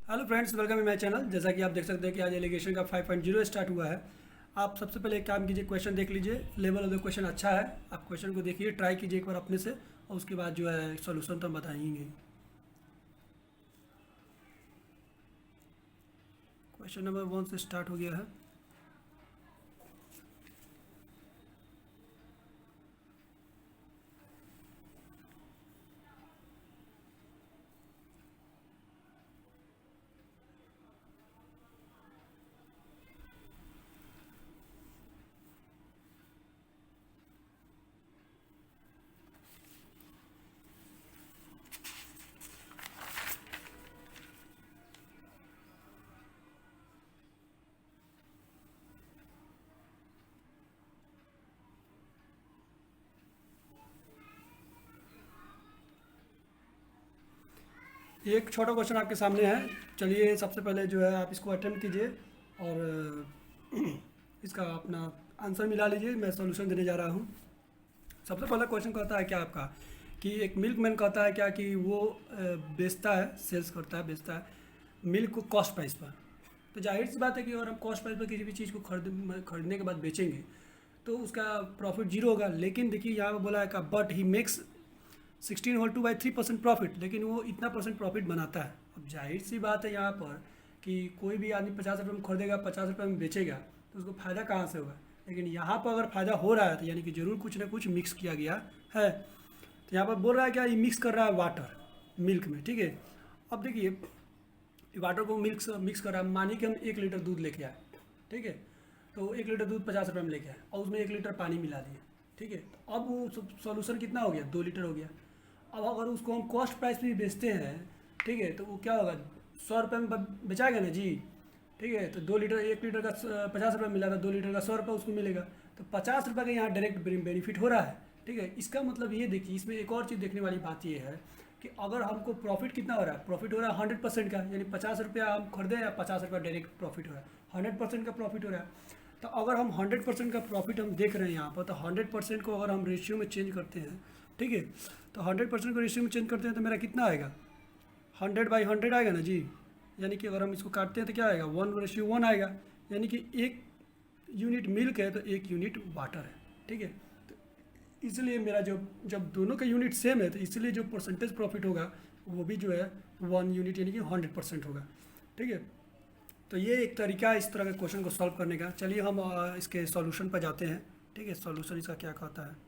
Hello friends, welcome in my channel. जैसा कि आप देख सकते हैं कि आज एलिगेशन का 5.0 स्टार्ट हुआ है। आप सबसे पहले एक काम कीजिए, क्वेश्चन देख लीजिए। लेवल ऑफ द क्वेश्चन अच्छा है, आप क्वेश्चन को देखिए, ट्राई कीजिए एक बार अपने से, और उसके बाद जो है सॉल्यूशन तो हम बताएंगे। क्वेश्चन नंबर 1 से स्टार्ट हो गया है। एक छोटा क्वेश्चन आपके सामने है। चलिए सबसे पहले जो है आप इसको अटेम्प्ट कीजिए और इसका अपना आंसर मिला लीजिए। मैं सॉल्यूशन देने जा रहा हूँ। सबसे पहला क्वेश्चन कहता है क्या आपका, कि एक मिल्कमैन कहता है क्या कि वो बेचता है, सेल्स करता है, बेचता है मिल्क को कॉस्ट प्राइस पर। तो जाहिर सी बात है कि अगर हम कॉस्ट प्राइस पर किसी भी चीज़ को खरीदने के बाद बेचेंगे तो उसका प्रॉफिट जीरो होगा। लेकिन देखिए यहाँ पर बोला है का बट ही मेक्स 16/2/3% प्रॉफिट, लेकिन वो इतना परसेंट प्रॉफिट बनाता है। अब जाहिर सी बात है यहाँ पर कि कोई भी आदमी 50 रुपये में खरीदेगा, 50 रुपये में बेचेगा, तो उसको फ़ायदा कहाँ से होगा। लेकिन यहाँ पर अगर फ़ायदा हो रहा है तो यानी कि ज़रूर कुछ ना कुछ मिक्स किया गया है। तो यहाँ पर बोल रहा है क्या, ये मिक्स कर रहा है वाटर मिल्क में, ठीक है। अब देखिए वाटर को मिक्स कर रहा है। मानिए कि हम 1 लीटर दूध लेके आए, ठीक है। तो 1 लीटर दूध 50 रुपये में लेके आए और उसमें 1 लीटर पानी मिला दिए, ठीक है। तो अब वो सॉल्यूशन कितना हो गया, 2 लीटर हो गया। अब अगर उसको हम कॉस्ट प्राइस पे भी बेचते हैं, ठीक है, तो वो क्या होगा, 100 रुपये में बेचाएगा ना जी, ठीक है। तो 2 लीटर, 1 लीटर का 50 रुपये मिला था, 2 लीटर का 100 रुपये उसको मिलेगा। तो 50 रुपये का यहाँ डायरेक्ट बेनिफिट हो रहा है, ठीक है। इसका मतलब ये देखिए, इसमें एक और चीज़ देखने वाली बात ये है कि अगर हमको प्रॉफिट कितना हो रहा है, प्रॉफिट हो रहा है 100% का, यानी 50 रुपया हम खरीदें या 50 रुपया डायरेक्ट प्रॉफिट हो रहा है, 100% का प्रॉफिट हो रहा है। तो अगर हम 100% का प्रॉफिट हम देख रहे हैं यहाँ पर, तो 100% को अगर हम रेशियो में चेंज करते हैं, ठीक है, तो 100% को रेशियो में चेंज करते हैं तो मेरा कितना आएगा, 100/100 आएगा ना जी। यानी कि अगर हम इसको काटते हैं तो क्या आएगा, 1:1 आएगा। यानी कि 1 यूनिट मिल्क है तो 1 यूनिट वाटर है, ठीक है। तो इसलिए मेरा जो, जब दोनों का यूनिट सेम है तो इसलिए जो परसेंटेज प्रॉफिट होगा वो भी जो है 1 यूनिट यानी कि 100% होगा, ठीक है। तो ये एक तरीका है इस तरह के क्वेश्चन को सॉल्व करने का। चलिए हम इसके सॉल्यूशन पर जाते हैं, ठीक है। सॉल्यूशन इसका क्या कहता है,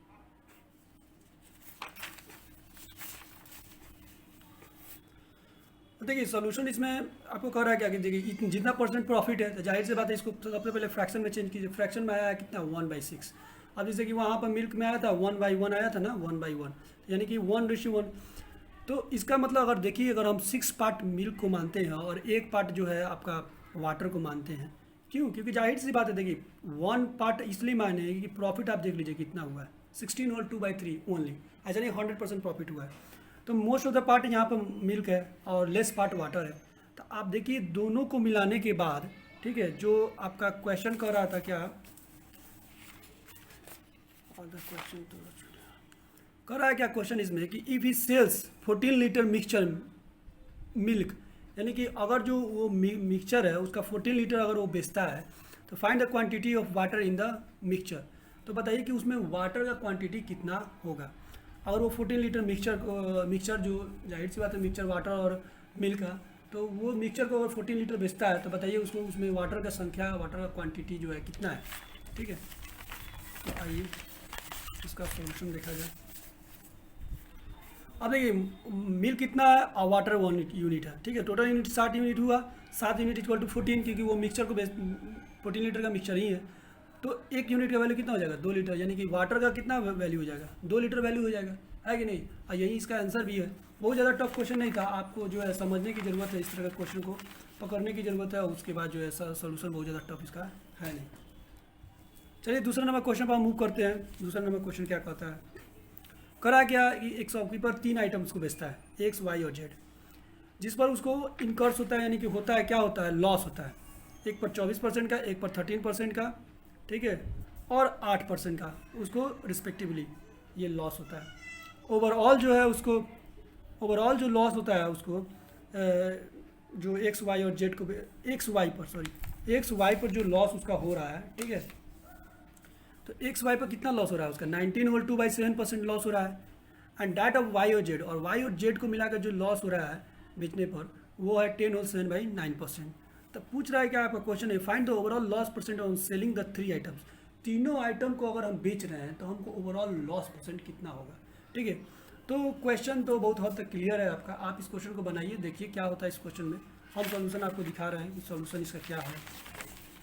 तो देखिए सॉल्यूशन इसमें आपको कह रहा है क्या कि देखिए जितना परसेंट प्रॉफिट है तो जाहिर सी बात है इसको सबसे पहले फ्रैक्शन में चेंज कीजिए। फ्रैक्शन में आया है कितना, 1/6। अब जैसे कि वहाँ पर मिल्क में आया था 1/1 आया था ना, 1/1 यानी कि 1:1। तो इसका मतलब अगर देखिए, अगर हम 6 पार्ट मिल्क को मानते हैं और 1 पार्ट जो है आपका वाटर को मानते हैं, क्यों, क्योंकि जाहिर सी बात है देखिए 1 पार्ट इसलिए माने हैं कि प्रॉफिट आप देख लीजिए कितना हुआ है, 16/2/3 ओनली, ऐसा नहीं 100% प्रॉफिट हुआ है। तो मोस्ट ऑफ द पार्ट यहाँ पर मिल्क है और लेस पार्ट वाटर है। तो आप देखिए दोनों को मिलाने के बाद, ठीक है, जो आपका क्वेश्चन कर रहा था क्या, और द क्वेश्चन तो कर रहा है क्या क्वेश्चन इसमें कि if he sells 14 litre mixture milk, यानी कि अगर जो वो मिक्सचर है उसका 14 लीटर अगर वो बेचता है, तो find the quantity of water in the mixture. तो बताइए कि उसमें वाटर का क्वांटिटी कितना होगा। अगर वो 14 लीटर मिक्सचर जो जाहिर सी बात है मिक्सचर वाटर और मिल्क का, तो वो मिक्सचर को अगर 14 लीटर बेचता है तो बताइए उसको उसमें वाटर का संख्या, वाटर का क्वांटिटी जो है कितना है, ठीक है। तो आइए इसका सॉल्यूशन देखा जाए। अब देखिए मिल्क कितना है और वाटर 1 यूनिट है, ठीक है। टोटल यूनिट 60 यूनिट हुआ, 7 यूनिट इक्वल टू 14, क्योंकि वो मिक्सचर को 14 लीटर का मिक्सचर ही है। तो 1 यूनिट का वैल्यू कितना हो जाएगा, 2 लीटर, यानी कि वाटर का कितना वैल्यू हो जाएगा, 2 लीटर वैल्यू हो जाएगा, है कि नहीं। और यही इसका आंसर भी है। बहुत ज़्यादा टफ क्वेश्चन नहीं था, आपको जो है समझने की ज़रूरत है, इस तरह के क्वेश्चन को पकड़ने की ज़रूरत है, उसके बाद जो है सोल्यूशन बहुत ज़्यादा टफ इसका है नहीं। चलिए दूसरा नंबर क्वेश्चन पर हम मूव करते हैं। दूसरा नंबर क्वेश्चन क्या कहता है, करा क्या कि एक शॉपकीपर 3 आइटम्स को बेचता है, एक्स, वाई और जेड, जिस पर उसको इनकर्स होता है, यानी कि होता है क्या होता है, लॉस होता है। एक पर 24% का, एक पर 13% का, ठीक है, और 8% का उसको रिस्पेक्टिवली ये लॉस होता है। ओवरऑल जो है उसको, ओवरऑल जो लॉस होता है उसको जो एक्स वाई और जेड को एक्स वाई पर जो लॉस उसका हो रहा है, ठीक है, तो एक्स वाई पर कितना लॉस हो रहा है उसका 19 होल 2/7% लॉस हो रहा है, एंड डैट ऑफ वाई और जेड, और वाई और जेड को मिलाकर जो लॉस हो रहा है बेचने पर वो है 10 होल 7/9%। तो पूछ रहा है क्या आपका क्वेश्चन है, find the overall loss percent on selling the 3 items. तीनों आइटम को अगर हम बेच रहे हैं तो हमको ओवरऑल लॉस परसेंट कितना होगा, ठीक है। तो क्वेश्चन तो बहुत हद तक क्लियर है आपका, आप इस क्वेश्चन को बनाइए, देखिए क्या होता है इस क्वेश्चन में। हम सॉल्यूशन आपको दिखा रहे हैं कि सॉल्यूशन इसका क्या है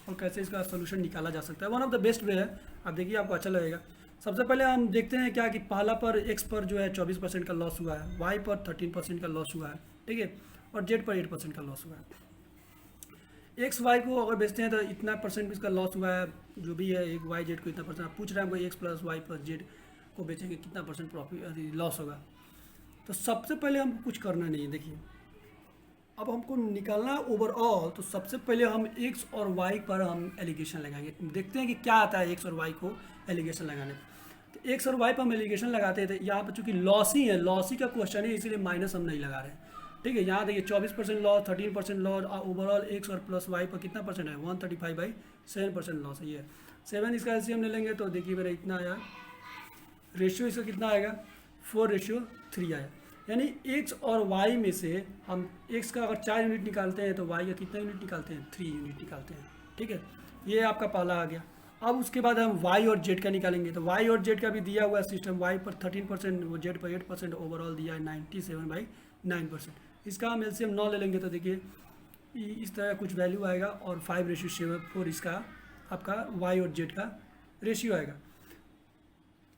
और कैसे इसका सॉल्यूशन निकाला जा सकता है। One of the best way है, आप देखिए आपको अच्छा लगेगा। सबसे पहले हम देखते हैं क्या कि पहला पर एक्स पर जो है 24% का लॉस हुआ है, वाई पर 13% का लॉस हुआ है, ठीक है, और जेड पर 8% का लॉस हुआ है। एक्स वाई को अगर बेचते हैं तो इतना परसेंट इसका लॉस हुआ है, जो भी है एक वाई जेड को इतना परसेंट। आप पूछ रहे हैं हमको x plus y plus z को बेचेंगे कितना परसेंट प्रॉफिट लॉस होगा। तो सबसे पहले हमको कुछ करना नहीं है, देखिए अब हमको निकालना ओवरऑल। तो सबसे पहले हम एक्स और वाई पर हम एलिगेशन लगाएंगे, देखते हैं कि क्या आता है एक्स और वाई को एलिगेशन लगाने। तो एक्स और वाई पर हम एलिगेशन लगाते थे, यहाँ पर चूंकि लॉस ही है, लॉस ही का क्वेश्चन है, इसीलिए माइनस हम नहीं लगा रहे हैं, ठीक है। यहाँ देखिए 24% लॉस, 13% लॉस, ओवरऑल एक्स और प्लस वाई पर कितना परसेंट है 135/7% लॉस है। ये 7 इसका एलसीएम ले लेंगे तो देखिए मेरा इतना आया, रेशियो इसका कितना आएगा 4:3 आया। यानी एक्स और वाई में से हम एक्स का अगर 4 यूनिट निकालते हैं तो वाई का कितना यूनिट निकालते हैं 3 यूनिट निकालते हैं, ठीक है। ये आपका पहला आ गया। अब उसके बाद हम वाई और जेड का निकालेंगे, तो वाई और जेड का भी दिया हुआ सिस्टम, वाई पर 13%, वो जेड पर 8%, ओवरऑल दिया है 97/9%। इसका हम एलसीएम 9 ले लेंगे तो देखिए इस तरह कुछ वैल्यू आएगा, और 5:4 इसका आपका वाई और जेड का रेशियो आएगा।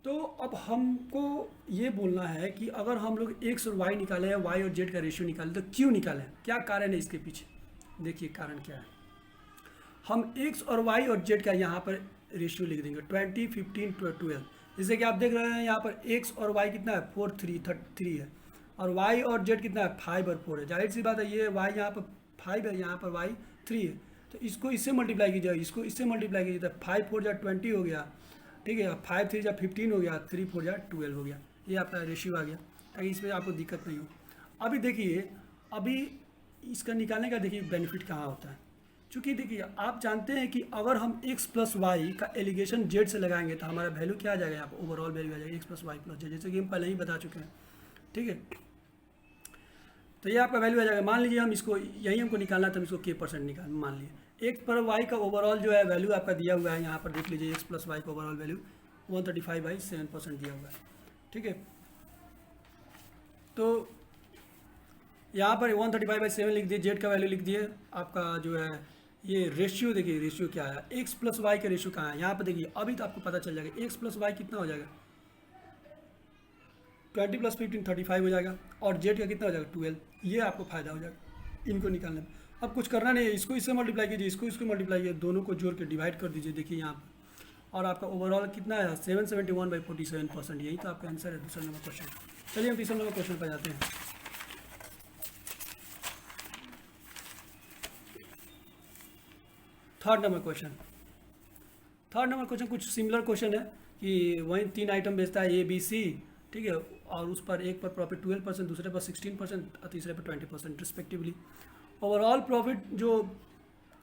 तो अब हमको ये बोलना है कि अगर हम लोग एक्स और वाई निकालें या वाई और जेड का रेशियो निकालें तो क्यों निकालें, क्या कारण है इसके पीछे। देखिए कारण क्या है, हम एक्स और वाई और जेड का यहाँ पर रेशियो लिख देंगे 20, 15, 12। जैसे कि आप देख रहे हैं यहाँ पर एक्स और वाई कितना है 4, 3 है, और वाई और जेड कितना है 5 और 4 है। जाहिर सी बात है ये वाई यहाँ पर 5 है, यहाँ पर वाई 3 है, तो इसको इससे मल्टीप्लाई कीजिए, इसको इससे मल्टीप्लाई कीजिए, तो 5 4 20 हो गया, ठीक है, 5 3 15 हो गया, 3 4 12 हो गया। ये आपका रेशियो आ गया, ताकि इसमें आपको दिक्कत नहीं हो। अभी देखिए, अभी इसका निकालने का देखिए बेनिफिट कहाँ होता है, क्योंकि देखिए आप जानते हैं कि अगर हम x प्लस वाई का एलिगेशन जेड से लगाएंगे तो हमारा वैल्यू क्या आ जाएगा, यहाँ पर ओवरऑल वैल्यू आ जाएगा x plus y plus z, जैसे कि हम पहले ही बता चुके हैं, ठीक है। तो ये आपका वैल्यू आ जाएगा। मान लीजिए हम इसको यही हमको निकालना था, हम इसको k% निकाल, मान लीजिए एक्स पर वाई का ओवरऑल जो है वैल्यू आपका दिया हुआ है, यहाँ पर देख लीजिए एक्स प्लस वाई का ओवरऑल वैल्यू 135/7% दिया हुआ है, ठीक है। तो यहाँ पर 135/7 लिख दिए, जेड का वैल्यू लिख दिए, आपका जो है ये रेशियो देखिए, रेशियो क्या है, एक्स प्लस वाई का रेशियो कहाँ है, यहाँ पर देखिए अभी तो आपको पता चल जाएगा एक्स प्लस वाई कितना हो जाएगा 20 + 15 35 हो जाएगा, और जेड का कितना हो जाएगा 12। ये आपको फायदा हो जाएगा इनको निकालने में। अब कुछ करना नहीं है, इसको इससे मल्टीप्लाई कीजिए, इसको मल्टीप्लाई कीजिए, दोनों को जोड़ के डिवाइड कर दीजिए, देखिए यहाँ पर, और आपका ओवरऑल कितना है 771/47%। यही तो आपका आंसर है दूसरा नंबर क्वेश्चन। चलिए हम तीसरा नंबर क्वेश्चन पर जाते हैं। थर्ड नंबर क्वेश्चन कुछ सिमिलर क्वेश्चन है कि वही 3 आइटम बेचता है A B C, ठीक है, और उस पर एक पर प्रॉफिट 12%, दूसरे पर 16% और तीसरे पर 20% रिस्पेक्टिवली। ओवरऑल प्रॉफिट जो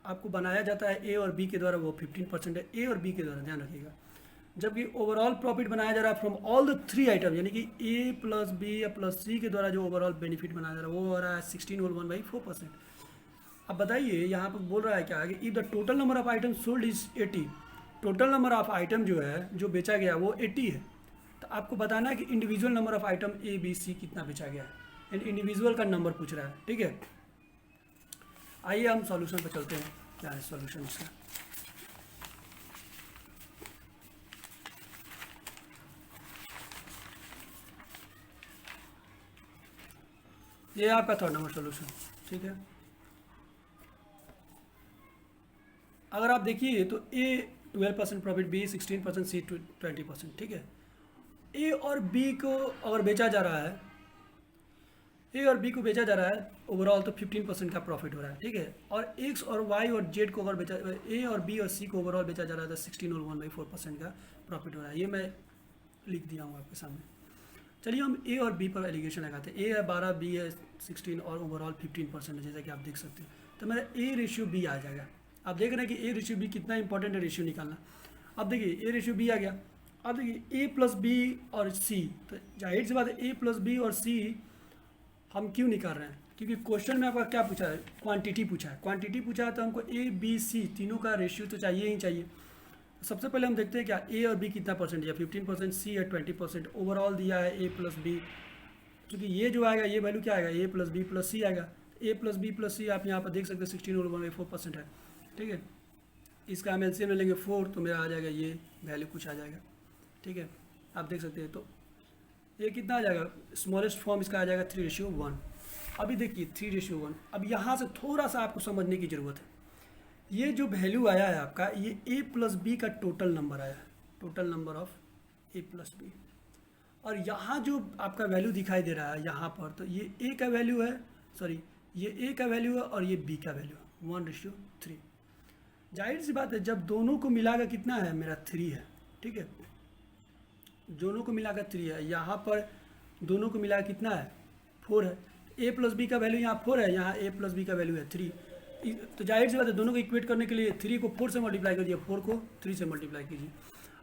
आपको बनाया जाता है A और B के द्वारा वो 15% है, A और B के द्वारा, ध्यान रखिएगा। जबकि ओवरऑल प्रॉफिट बनाया जा रहा है फ्रॉम ऑल द 3 आइटम, यानी कि A प्लस B या प्लस C के द्वारा जो ओवरऑल बेनिफिट बनाया जा रहा है वो हो रहा है 16 होल 1/4%। अब बताइए यहाँ पर बोल रहा है क्या कि if the total number of item sold is 80, total number of item जो है जो बेचा गया वो 80 है। तो आपको बताना है कि individual number of item A B C कितना बेचा गया है, यानी इंडिविजुअल का नंबर पूछ रहा है, ठीक है। आइए हम सॉल्यूशन पर चलते हैं, क्या है सॉल्यूशन इसका। ये आपका थर्ड नंबर सॉल्यूशन, ठीक है। अगर आप देखिए तो A 12% प्रॉफिट, B 16%, C 20%, ठीक है। A और B को अगर बेचा जा रहा है, A और B को बेचा जा रहा है ओवरऑल तो 15% का प्रॉफिट हो रहा है, ठीक है। और X और Y और Z को अगर बेचा, A और B और C को ओवरऑल बेचा जा रहा है तो 16 और 1/4% का प्रॉफिट हो रहा है। ये मैं लिख दिया हूँ आपके सामने। चलिए हम ए और बी पर एलिगेशन लगाते हैं। ए है 12, बी है 16 और ओवरऑल 15% है, जैसा कि आप देख सकते हैं। तो मेरा ए रेशियो बी आ जाएगा। आप देख रहे हैं कि ए रेशियो बी कितना इंपॉर्टेंट है रेशियो निकालना। अब देखिए ए रेशियो बी आ गया। अब देखिए ए प्लस बी और सी, तो जाहिर सी बात है ए प्लस बी और सी हम क्यों निकाल रहे हैं, क्योंकि क्वेश्चन में आपका क्या पूछा है, क्वांटिटी पूछा है। क्वांटिटी पूछा है तो हमको ए बी सी तीनों का रेशियो तो चाहिए ही चाहिए। सबसे पहले हम देखते हैं क्या ए और बी कितना परसेंट दिया, 15%, सी है 20%, ओवरऑल दिया है ए प्लस बी, क्योंकि ये जो आएगा ये वैल्यू क्या आएगा, ए प्लस बी प्लस सी आएगा। ए प्लस बी प्लस सी आप यहाँ पर देख सकते हैं 16/4% है, ठीक है। इसका हम एलसीएम में लेंगे 4 तो मेरा आ जाएगा ये वैल्यू कुछ आ जाएगा, ठीक है। आप देख सकते हैं तो ये कितना आ जाएगा, स्मॉलेस्ट फॉर्म इसका आ जाएगा 3:1। अभी देखिए 3:1। अब यहाँ से थोड़ा सा आपको समझने की ज़रूरत है। ये जो वैल्यू आया है आपका, ये ए प्लस बी का टोटल नंबर आया है, total number of a plus b. और यहाँ जो आपका वैल्यू दिखाई दे रहा है यहाँ पर, तो ये ए का वैल्यू है, सॉरी ये ए का वैल्यू है और ये बी का वैल्यू है 1:3। जाहिर सी बात है जब दोनों को मिलाकर कितना है, मेरा 3 है, ठीक है। दोनों को मिलाकर 3 है, यहाँ पर दोनों को मिलाकर कितना है 4 है। ए प्लस बी का वैल्यू यहाँ 4 है, यहाँ ए प्लस बी का वैल्यू है 3। तो जाहिर सी बात है दोनों को इक्वेट करने के लिए 3 को 4 से मल्टीप्लाई कर दिया, 4 को 3 से मल्टीप्लाई कीजिए।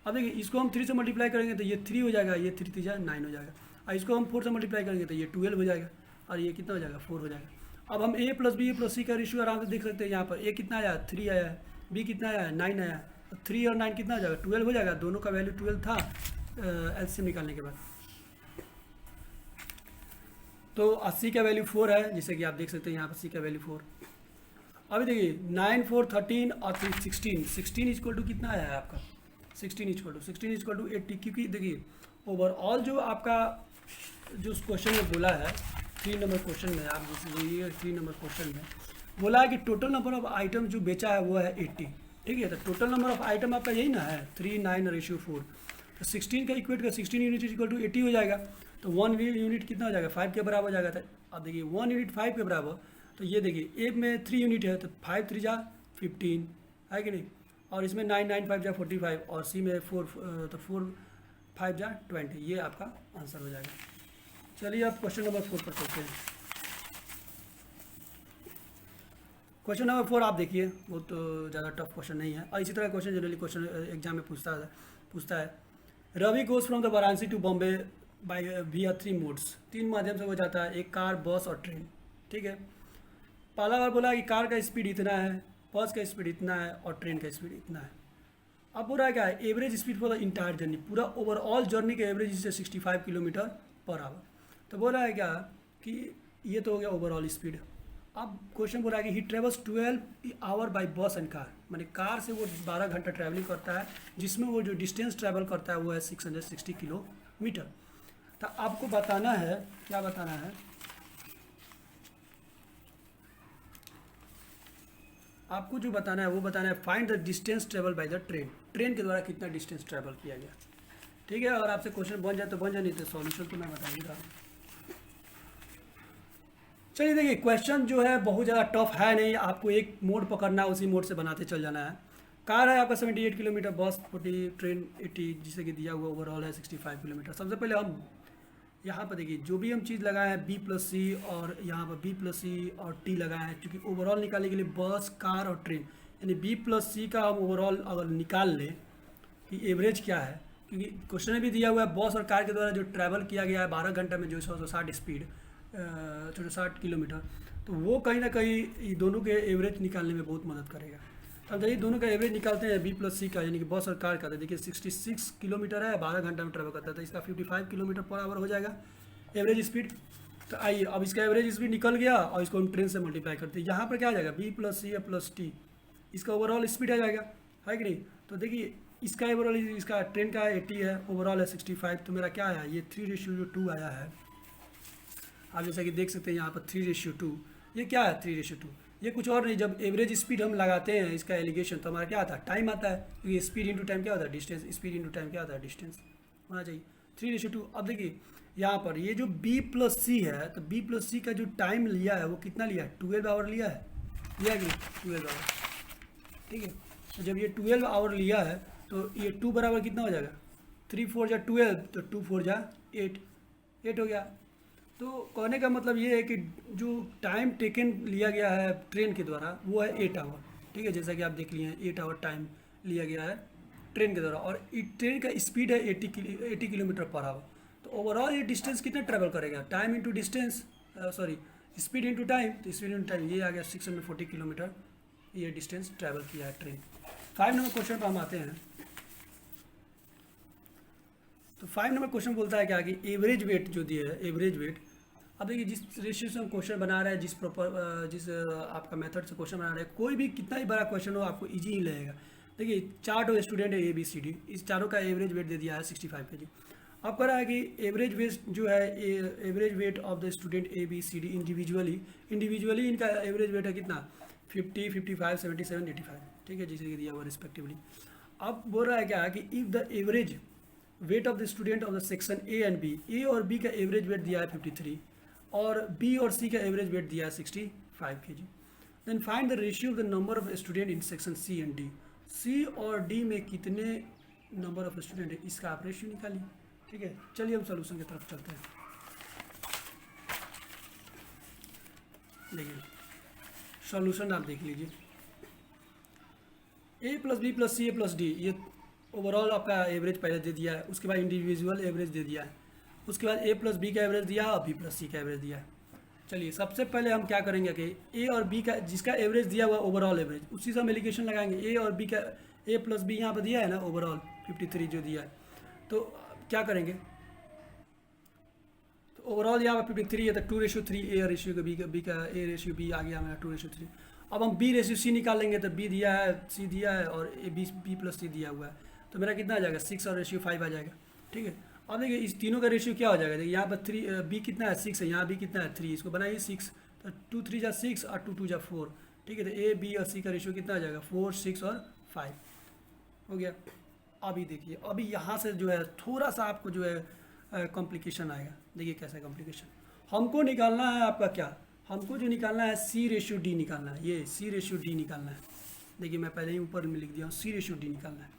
अब देखिए इसको हम 3 से मल्टीप्लाई करेंगे तो ये 3 हो जाएगा, ये 3 3 9 हो जाएगा। और इसको हम 4 से मल्टीप्लाई करेंगे तो ये 12 हो जाएगा, और ये कितना हो जाएगा 4 हो जाएगा। अब हम ए प्लस बी प्लस सी का रेशियो आराम से देख सकते हैं। यहाँ पर ए कितना आया 3 आया है, बी कितना आया 9 आया है, 3 और 9 कितना हो जाएगा 12 हो जाएगा। दोनों का वैल्यू 12 था एलसीएम निकालने के बाद। तो 80 का वैल्यू 4 है, जैसे कि आप देख सकते हैं यहाँ पर सी का वैल्यू 4। अभी देखिए 9 4 13 और फिर 16 इक्वल टू कितना आया है आपका 16 इक्वल टू 80, क्योंकि देखिए ओवरऑल जो आपका जो क्वेश्चन में बोला है 3 नंबर क्वेश्चन में, आप जैसे 3 नंबर क्वेश्चन में बोला है कि टोटल नंबर ऑफ आइटम जो बेचा है वो है 80, ठीक है। तो टोटल नंबर ऑफ आइटम आपका यही ना है 3 9:4। तो 16 का इक्वेट का 16 यूनिट इक्वल टू 80 हो जाएगा। तो 1 यूनिट कितना हो जाएगा 5 के बराबर हो जाएगा। अब देखिए 1 यूनिट 5 के बराबर, तो ये देखिए ए में 3 यूनिट है तो 5 3 जा 15 है कि नहीं, और इसमें 9 9 5 जा 45, और सी में 4 तो 4 5 जा 20। ये आपका आंसर हो जाएगा। चलिए अब क्वेश्चन नंबर 4 पर चलते हैं। क्वेश्चन नंबर 4 आप देखिए, बहुत ज़्यादा टफ क्वेश्चन नहीं है, और इसी तरह क्वेश्चन जनरली क्वेश्चन एग्जाम में पूछता है। Ravi goes from the Varanasi to Bombay by via 3 modes. 3 माध्यम से वो जाता है, एक कार, बस और ट्रेन, ठीक है। पहला बार बोला कि कार का स्पीड इतना है, बस का स्पीड इतना है और ट्रेन का स्पीड इतना है। अब बोल रहा है क्या है, average speed for the entire journey, पूरा ओवरऑल जर्नी का एवरेज इससे 65 किलोमीटर पर आवर। तो बोल रहा है क्या कि ये तो हो गया ओवरऑल स्पीड। अब क्वेश्चन बोल रहा है कि ही ट्रेवल्स 12 आवर बाय बस एंड कार, माने कार से वो 12 घंटा ट्रैवलिंग करता है, जिसमें वो जो डिस्टेंस ट्रैवल करता है वो है 660 किलोमीटर। तो आपको बताना है, क्या बताना है, आपको जो बताना है वो बताना है find the distance travel by the train, train के द्वारा कितना डिस्टेंस ट्रैवल किया गया, ठीक है। और आपसे क्वेश्चन बन जाए तो बन जाए, नहीं तो सॉल्यूशन तो मैं बताऊंगा। चलिए देखिए क्वेश्चन जो है बहुत ज़्यादा टफ है नहीं, आपको एक मोड पकड़ना है, उसी मोड से बनाते चल जाना है। कार है आपका 78 किलोमीटर, बस 40, ट्रेन 80, जिसे कि दिया हुआ ओवरऑल है 65 किलोमीटर। सबसे पहले हम यहाँ पर देखिए जो भी हम चीज़ लगाए हैं बी प्लस सी, और यहाँ पर बी प्लस सी और टी लगाए हैं, क्योंकि ओवरऑल निकालने के लिए बस, कार और ट्रेन, यानी बी प्लस सी का हम ओवरऑल अगर निकाल लें कि एवरेज क्या है, क्योंकि क्वेश्चन में भी दिया हुआ है बस और कार के द्वारा जो ट्रैवल किया गया है 12 घंटा में जो 160 स्पीड 160 किलोमीटर, तो वो कहीं ना कहीं दोनों के एवरेज निकालने में बहुत मदद करेगा। तो हम देखिए दोनों का एवरेज निकालते हैं बी प्लस सी का, यानी कि बस और कार का। तो देखिए 66 किलोमीटर है, 12 घंटा में ट्रैवल करता है, तो इसका 55 किलोमीटर पर आवर हो जाएगा एवरेज स्पीड। तो आइए अब इसका एवरेज स्पीड निकल गया और इसको हम ट्रेन से मल्टीप्लाई करते हैं। यहाँ पर क्या आ जाएगा b plus c plus t, इसका ओवरऑल स्पीड आ जाएगा, है कि नहीं। तो देखिए इसका ओवरऑल, इसका ट्रेन का 80 है, ओवरऑल है 65, तो मेरा क्या आया, ये 3:2 आया है। आप जैसा कि देख सकते हैं यहाँ पर 3:2, ये क्या है 3:2, ये कुछ और नहीं, जब एवरेज स्पीड हम लगाते हैं इसका एलिगेशन तो हमारा क्या आता है, टाइम आता है, क्योंकि स्पीड इंटू टाइम क्या होता है डिस्टेंस, स्पीड इंटू टाइम क्या होता है डिस्टेंस होना चाहिए 3:2। अब देखिए यहाँ पर ये जो बी प्लस सी है, तो बी प्लस सी का जो टाइम लिया है वो कितना लिया है, 12 आवर लिया है कि 12 आवर, ठीक है। तो जब ये 12 आवर लिया है तो ये 2 बराबर कितना हो जाएगा, 3 4 जा 12, तो 2 4 जा 8, 8 हो गया। तो कहने का मतलब ये है कि जो टाइम टेकन लिया गया है ट्रेन के द्वारा वो है 8 आवर। ठीक है, जैसा कि आप देख लिए हैं 8 आवर टाइम लिया गया है ट्रेन के द्वारा, और ट्रेन का स्पीड है 80 किलोमीटर पर आवर। तो ओवरऑल ये डिस्टेंस कितना ट्रैवल करेगा, time into distance, sorry speed into time, तो स्पीड इंटू टाइम ये आ गया 640 किलोमीटर ये डिस्टेंस ट्रैवल किया है ट्रेन। 5 नंबर क्वेश्चन पर हम आते हैं। तो 5 नंबर क्वेश्चन बोलता है क्या कि एवरेज वेट जो दिया है, एवरेज वेट। अब देखिए जिस रेशियो से हम क्वेश्चन बना रहे हैं, जिस आपका मेथड से क्वेश्चन बना रहे हैं, कोई भी कितना ही बड़ा क्वेश्चन हो आपको इजी ही लगेगा। देखिए 4 स्टूडेंट है ABCD, इस चारों का एवरेज वेट दे दिया है 65 kg। अब कह रहा है कि एवरेज वेट जो है, average weight of the student ABCD individually इनका एवरेज वेट है कितना 50, 55, 77, 85। ठीक है, जिसे दिया हुआ रिस्पेक्टिवली। अब बोल रहा है क्या कि if the average weight of the student of the section A and B, A और B का एवरेज वेट दिया है 53 और B और C का एवरेज वेट दिया है 65 kg। Then find the ratio of the number of student in section C and D। C और D में कितने नंबर ऑफ स्टूडेंट है, इसका आप रेशियो निकालिए। ठीक है, चलिए हम सोल्यूशन की तरफ चलते हैं। देखिए सॉल्यूशन आप देख लीजिए, A plus B plus C A plus D, ये ओवरऑल आपका एवरेज पहले दे दिया है, उसके बाद इंडिविजुअल एवरेज दे दिया है, उसके बाद A प्लस B का एवरेज दिया और B प्लस C का एवरेज दिया है। चलिए सबसे पहले हम क्या करेंगे कि A और B का जिसका एवरेज दिया हुआ ओवरऑल एवरेज, उसी से हम एलिगेशन लगाएंगे। A और B का A प्लस B यहाँ पर दिया है ना, ओवरऑल 53 जो दिया है, तो क्या करेंगे, तो ओवरऑल यहाँ पर 53 है, तो 2:3 A रेशियो का B का A रेशियो B आ गया हमारा 2:3। अब हम B रेशियो C निकाल लेंगे, तो B दिया है, C दिया है और B प्लस C दिया हुआ है, तो मेरा कितना आ जाएगा 6 और रेशियो 5 आ जाएगा। ठीक है, अब देखिए इस तीनों का रेशियो क्या हो जाएगा, देखिए यहाँ पर 3 B कितना है 6 है, यहाँ B कितना है 3, इसको बनाइए 6, तो 2 3 जा 6 और 2 2 जा 4। ठीक है, तो A B और C का रेशियो कितना आ जाएगा 4 6 और 5 हो गया। अभी देखिए अभी यहाँ से जो है थोड़ा सा आपको जो है कॉम्प्लिकेशन आएगा। देखिए कैसा कॉम्प्लिकेशन, हमको निकालना है आपका क्या, हमको जो निकालना है C रेशियो D निकालना है, ये C रेशियो D निकालना है। देखिए मैं पहले ही ऊपर में लिख दिया हूँ, C रेशियो D निकालना है।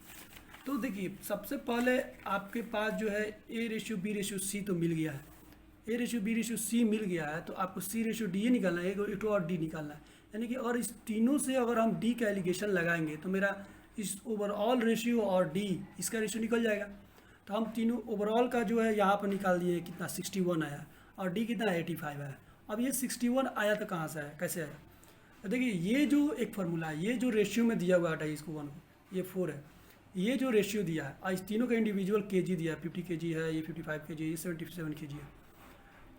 तो देखिए सबसे पहले आपके पास जो है A ratio B ratio C तो मिल गया है, A ratio B ratio C मिल गया है, तो आपको C रेशियो D निकालना है, एक और D निकालना है। यानी कि और इस तीनों से अगर हम D का एलिगेशन लगाएंगे तो मेरा इस ओवरऑल रेशियो और D इसका रेशियो निकल जाएगा। तो हम तीनों ओवरऑल का जो है यहाँ पर निकाल दिए, कितना 61 आया और D कितना 85 आया। अब ये 61 आया तो कहाँ से आया, कैसे आया, तो देखिए ये जो एक फार्मूला है, ये जो रेशियो में दिया हुआ है इसको 1 को, ये 4 है, ये जो रेशियो दिया है आज तीनों का इंडिविजुअल केजी दिया है, 50 kg है, ये 55 kg, ये 77 kg है।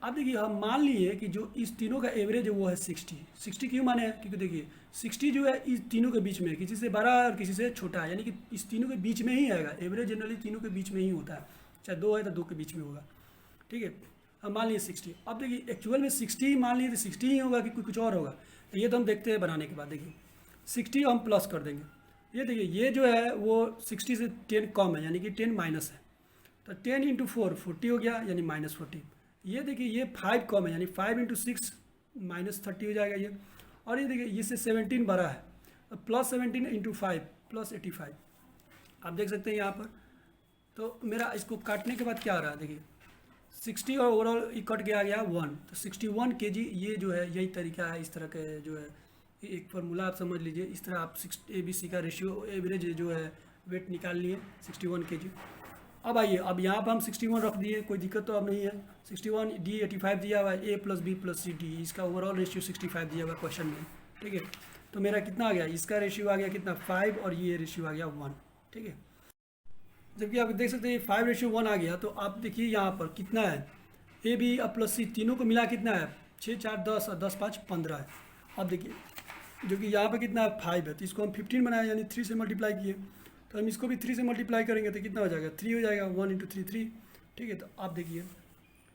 अब देखिए हम मान लिए कि जो इस तीनों का एवरेज है वो है 60 क्यों माने हैं, क्योंकि देखिए 60 जो है इस तीनों के बीच में है, किसी से बड़ा और किसी से छोटा है, यानी कि इस तीनों के बीच में ही आएगा। एवरेज जनरली तीनों के बीच में ही होता है, चाहे 2 है तो 2 के बीच में होगा। ठीक है, हम मान लिए 60। अब देखिए एक्चुअल में 60 मान लिए तो 60 ही होगा कि कुछ और होगा, तो ये तो हम देखते हैं बनाने के बाद। देखिए 60 हम प्लस कर देंगे, ये देखिए ये जो है वो 60 से 10 कम है, यानी कि 10 माइनस है, तो 10 इंटू 4 40 हो गया, यानी -40। ये देखिए ये 5 कम है, यानी 5 इंटू 6 -30 हो जाएगा ये। और ये देखिए इससे 17 बड़ा है, तो +17 इंटू 5 +85 आप देख सकते हैं यहाँ पर। तो मेरा इसको काटने के बाद क्या आ रहा है, देखिए 60 और ओवरऑल कट के आ गया 1, तो 61 kg ये जो है यही तरीका है। इस तरह के जो है एक फार्मूला आप समझ लीजिए, इस तरह आप ABC का रेशियो एवरेज जो है वेट निकाल लिए 61 kg। अब आइए, अब यहाँ पर हम 61 रख दिए, कोई दिक्कत तो अब नहीं है। 61 D 85 दिया हुआ है, A plus B plus C D, इसका ओवरऑल रेशियो 65 दिया हुआ है क्वेश्चन में। ठीक है, तो मेरा कितना आ गया, इसका रेशियो आ गया कितना 5 और ये रेशियो आ गया 1। ठीक है, जबकि आप देख सकते हैं 5:1 आ गया। तो आप देखिए यहाँ पर कितना है, A B और प्लस C तीनों को मिला कितना है 6 4 10 और 10 5 15 है। अब देखिए जो कि यहाँ पर कितना है 5 है, तो इसको हम 15 बनाया, यानी 3 से मल्टीप्लाई किए, तो हम इसको भी 3 से मल्टीप्लाई करेंगे तो कितना हो जाएगा 3 हो जाएगा, 1 इंटू 3 3। ठीक है, तो आप देखिए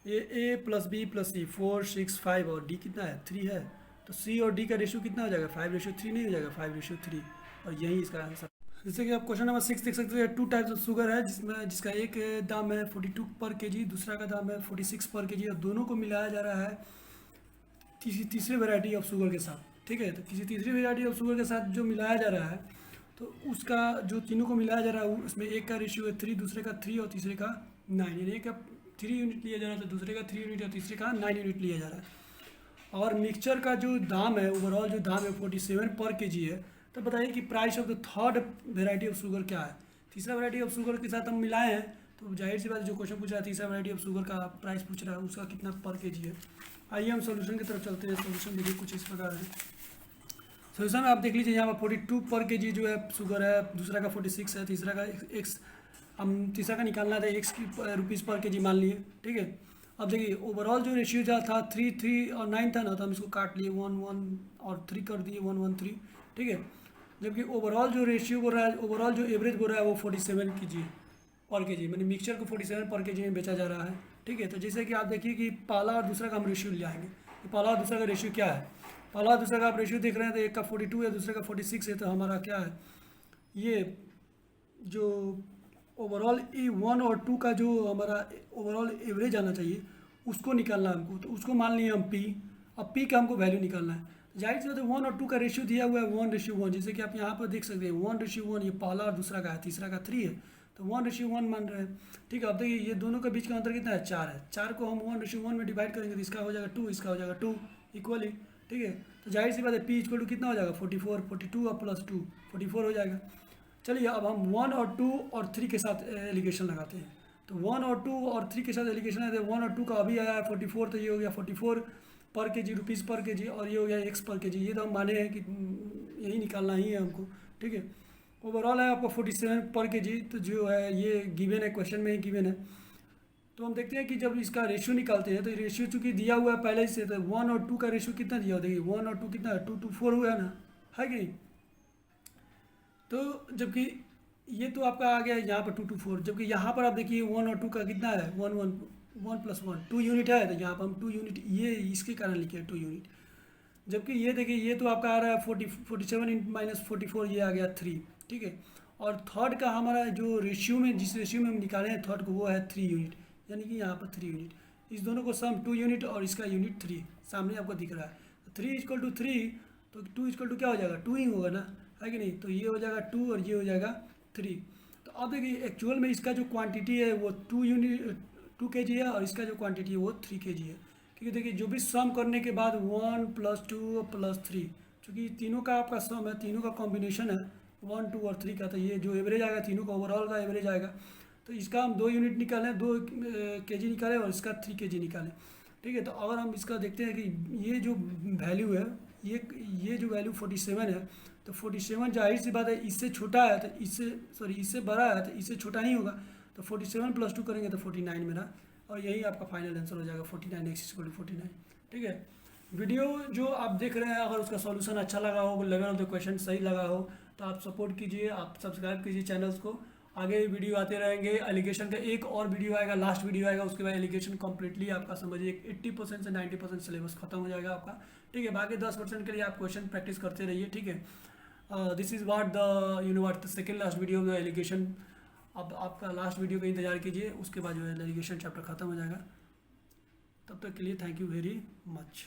ये A plus B plus C 4 6 5 और D कितना है 3 है, तो C और D का रेशियो कितना हो जाएगा 5:3 नहीं हो जाएगा 5:3, और यही इसका आंसर। जैसे कि आप क्वेश्चन नंबर 6 देख सकते हैं, 2 टाइप्स ऑफ शुगर है, जिसका एक दाम है 42 पर kg, दूसरा का दाम है 46 पर kg, और दोनों को मिलाया जा रहा है तीसरे वैरायटी ऑफ शुगर के साथ। ठीक है, तो किसी तीसरी वैरायटी ऑफ शुगर के साथ जो मिलाया जा रहा है, तो उसका जो तीनों को मिलाया जा रहा है उसमें एक का रेशियो है 3, दूसरे का 3 और तीसरे का 9, यानी एक 3 यूनिट लिया जा रहा है, तो दूसरे का 3 यूनिट और तीसरे का 9 यूनिट लिया जा रहा है। और मिक्सचर का जो दाम है, ओवरऑल जो दाम है 47 पर केजी है। तो बताइए कि price of the third variety of sugar क्या है। तीसरा वेराइटी ऑफ शुगर के साथ हम मिलाए हैं, तो जाहिर सी बात है जो क्वेश्चन पूछ रहा है तीसरा वेराइटी ऑफ शुगर का प्राइस पूछ रहा है, उसका कितना पर केजी है। आइए हम सोल्यूशन की तरफ चलते हैं। सोल्यूशन देखिए कुछ इस प्रकार है। सोल्यूशन में आप देख लीजिए यहाँ पर 42 पर केजी जो है शुगर है, दूसरा का 46 है, तीसरा का एक्स, हम तीसरा का निकालना था एक्स की रुपीज़ पर केजी मान लिए, ठीक है। अब देखिए ओवरऑल जो रेशियो जो था 3 और 9 था ना, तो हम इसको काट लिए 1 1 और 3 कर दिए 1 1 3, ठीक है। जबकि ओवरऑल जो रेशियो बोल रहा है, ओवरऑल जो एवरेज बोल रहा है वो 47 केजी पर केजी, मैंने मिक्सचर को 47 पर केजी में बेचा जा रहा है, ठीक है। तो जैसे कि आप देखिए कि पहला और दूसरा का हम रेशियो ले आएंगे। तो पहला और दूसरा का रेशियो क्या है, पहला और दूसरा का आप रेशियो देख रहे हैं, तो एक का 42 है, दूसरे का 46 है। तो हमारा क्या है, ये जो ओवरऑल E1 और 2 का जो हमारा ओवरऑल एवरेज आना चाहिए उसको निकालना है हमको। तो उसको मान लिए हम P, अब P का हमको वैल्यू निकालना है। जाहिर सी बात है 1 और 2 का रेशियो दिया हुआ है 1:1, जैसे कि आप यहाँ पर देख सकते हैं 1:1, ये पहला और दूसरा का है, तीसरा का 3 है, तो 1:1 मान रहे हैं, ठीक है। अब देखिए ये दोनों के बीच का अंतर कितना है, 4 है। 4 को हम 1:1 में डिवाइड करेंगे तो इसका हो जाएगा 2, इसका हो जाएगा 2 इक्वली, ठीक है। तो जाहिर सी बात है P इक्वल टू कितना हो जाएगा 44, 42 और प्लस 2 44 हो जाएगा। चलिए अब हम 1 और 2 और 3 के साथ एलिगेशन लगाते हैं। तो 1 और 2 और 3 के साथ एलिगेशन है, 1 और 2 का अभी आया है 44, तो ये हो गया 44 पर केजी रुपीज़ पर केजी, और ये हो गया एक्स पर केजी। ये तो हम माने हैं कि यही निकालना ही है हमको, ठीक है। ओवरऑल है आपको 47 पर केजी, तो जो है ये गिवन है, क्वेश्चन में ही गिवन है। तो हम देखते हैं कि जब इसका रेशियो निकालते हैं, तो रेशियो चूँकि दिया हुआ है पहले से, तो 1 और 2 का रेशियो कितना दिया हो, देखिए 1 और 2 कितना है 2:4 हुआ है ना, है कि नहीं। तो जबकि ये तो आपका आ गया यहाँ पर 2:4, जबकि यहाँ पर आप देखिए 1 और 2 का कितना है 1 1 1 + 1 2 यूनिट है, तो यहाँ पर हम 2 यूनिट ये इसके कारण लिखे 2 यूनिट। जबकि ये देखिए ये तो आपका आ रहा है 47 - 44, ये आ गया 3, ठीक है। और थर्ड का हमारा जो रेशियो में, जिस रेशियो में हम निकाले हैं थर्ड को, वो है 3 यूनिट, यानी कि यहाँ पर 3 यूनिट। इस दोनों को सम 2 यूनिट और इसका यूनिट 3 सामने आपको दिख रहा है। 3 = 3, तो 2 = क्या हो जाएगा 2 ही होगा ना, है कि नहीं। तो ये हो जाएगा 2 और ये हो जाएगा 3। तो अब देखिए एक्चुअल में इसका जो क्वांटिटी है वो 2 केजी है, और इसका जो क्वांटिटी है वो 3 केजी है। क्योंकि देखिए जो भी सम करने के बाद 1 + 2 + 3, चूँकि तीनों का आपका सम है, तीनों का कॉम्बिनेशन है 1 2 और 3 का, तो ये जो एवरेज आएगा तीनों का ओवरऑल का एवरेज आएगा। तो इसका हम 2 यूनिट निकालें, 2 केजी निकालें, और इसका 3 केजी निकालें, ठीक है। तो अगर हम इसका देखते हैं कि ये जो वैल्यू है, ये जो वैल्यू 47 है, तो 47 जाहिर सी बात है इससे छोटा है, तो इससे बड़ा है, तो इससे छोटा नहीं होगा। तो 47 + 2 करेंगे तो 49 मेरा, और यही आपका फाइनल आंसर हो जाएगा 49, x = 49, ठीक है। वीडियो जो आप देख रहे हैं, अगर उसका सॉल्यूशन अच्छा लगा हो, लेवल ऑफ द क्वेश्चन सही लगा हो, तो आप सपोर्ट कीजिए, आप सब्सक्राइब कीजिए चैनल्स को। आगे वीडियो आते रहेंगे। एलिगेशन का एक और वीडियो आएगा, लास्ट वीडियो आएगा, उसके बाद एलिगेशन कम्प्लीटली आपका समझिए 80% से 90% सिलेबस खत्म हो जाएगा आपका, ठीक है। बाकी 10% के लिए आप क्वेश्चन प्रैक्टिस करते रहिए, ठीक है। This is what the second last video of the allegation. अब आपका लास्ट वीडियो का इंतजार कीजिए, उसके बाद जो है एलिगेशन चैप्टर खत्म हो जाएगा। तब तक के लिए थैंक यू वेरी मच।